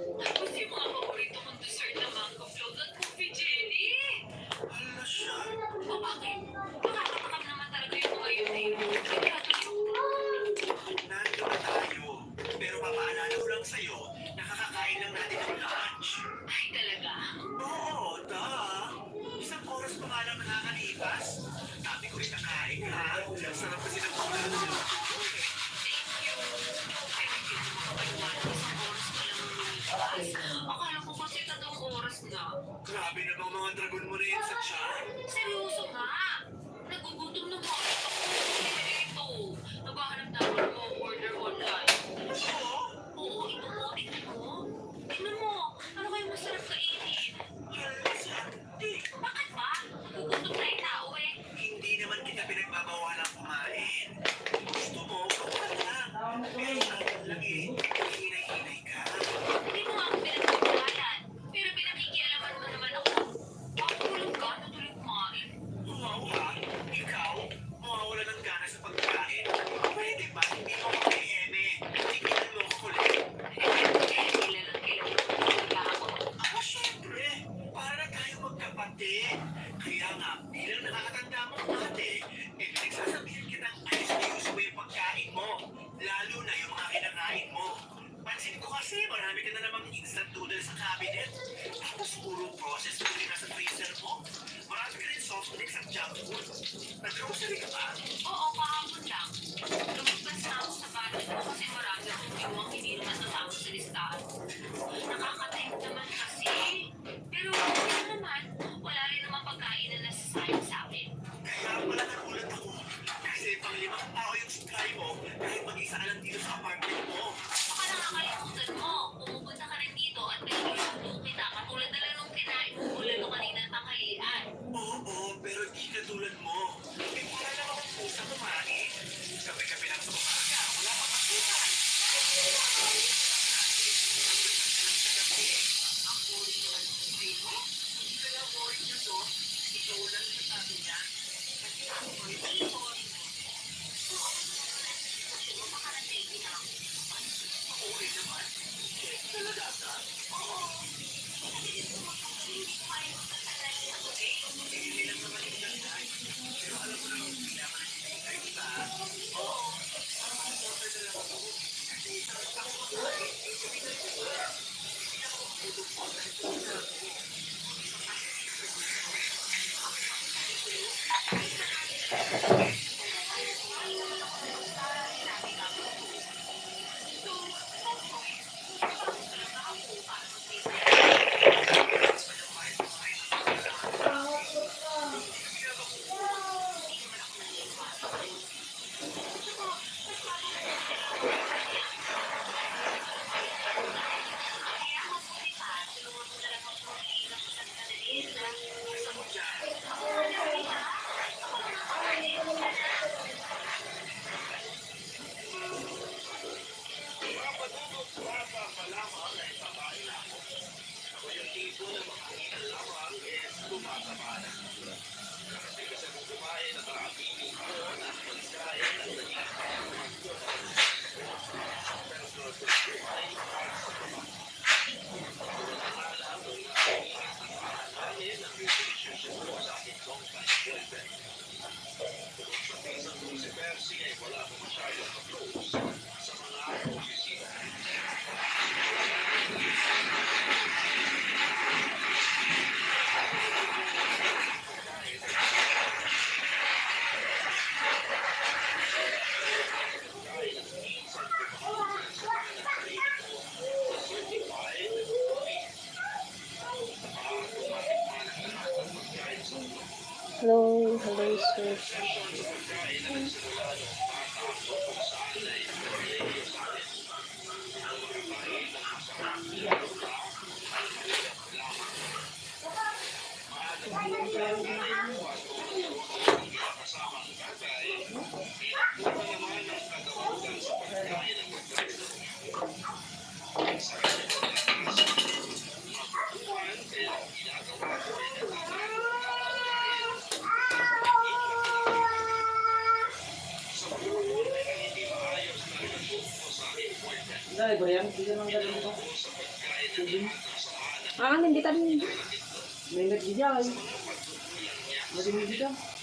Tapos yung mga paborito kong dessert na mango float at coffee jelly. Hala siya. O bakit? Nakakatakam naman talaga yung mga yun eh. Nandito na tayo. Pero papaalala ko lang sa'yo, nakakakain lang natin ng lunch. Ay talaga? Oo, Isang oras pa nga lang nakakalipas. Sabi ko rin nakain ha. Sarap kasi ng ulam ng luto. Thank you. Pero hindi ko makapaniwala isang oras pa lang lumilipas. Akala ko kasi 3 oras na. Grabe na bang mga dragon mo na yan sa tiyan? Seryoso nga. Nagugutom na mga ako. Ito. Naghahanap na ako ng mga order online. Oo? Oo, ito mo. Tingnan mo. Tingnan mo. Ano kayong masarap kainin? Hala siya. Bakit ba? Nagugutom na yung tao eh. Hindi naman kita pinagbabawalang kumain. Gusto mo, kumain lang. Pero natin lang eh, hinay-hinay ka. Hindi mo nga ako pinagbabawalan. Pero pinakikialaman mo naman ako. Bakit walang gana tuloy kumain? Wow ha? Ikaw, mawawala ng gana sa pagkain. Pwede ba hindi mo mag-eme? Tigilan mo ako kulit. Kilalang kilala ako. Ako syempre, para na tayo magkapatid. Kaya nga, bilang nakakatanda mo dati, pinagsasabihan kitang ayos na ayos mo yung pagkain mo. Lalo na yung mga kinakain mo. Pansin ko kasi, marami ka na namang instant noodles sa cabinet. Tapos puro processed food na sa freezer mo. Marami ka rin soft drinks at junk food. Nag-grocery ka ba? Oo, kahapon lang. Lumagpas na ako sa budget ko kasi marami akong iwang hindi naman nasama sa listahan. Nakaka-tempt naman kasi. Pero okay naman, wala rin naman pagkain na nasasayang sa akin. Kaya pala nagulat ako. Kasi pang 5 tao yung supply mo kahit mag-isa ka lang dito sa apartment mo. Baka nakakalimutan mo, pumupunta ka rin dito at niluluto kita katulad na lang nung kinain mo lalo kanina tanghalian. Oo, pero di katulad mo. Eh, wala lang akong pusa kumain. Sabi-gabi lang sa umaga, wala pa pakitan. Ang boring naman ng sa'yo. Hindi ka lang boring nyo to. Ikaw lang yung sabi niya. Kasi ako mo rin. Ang boring mo. Oo, kasi mo makarating na ako. Okay naman. Eh, talaga ka? Oo. Kasi gusto mo kung hindi kumain mo sa tanali ako eh. Hindi lang naman yung dahilan. Pero alam mo naman, pinapanasinay kita. Oo. Ang order na lang ako. Kasi sarap ako makain. Eh, sabihin ko ba? Hindi ako magputong po dahil tulad ako. Kaya mabuti pa, tulungan mo na lang ako mag-iingat sa tanali na Isa mo dyan. ako na lang ha. Ako na nakakain. Mga patutog, bata pa lamang ay babae na ako. Ako yung tipo na makakitan lamang tumataba na. Kasi kung kumain at nakapili ko na pagkain at naging pero sunod ko kumain para sa baba. Wala mo yung kain ang relationship ko sa aking long-time boyfriend. Kung sa pisang kong si Percy ay wala ko masyadong ka-close sa mga opisina. Hello, hello sir. Dahil ba yan? Hindi naman ganun ko. Ah, hindi tayo. May nagdiyan. Madimi dito.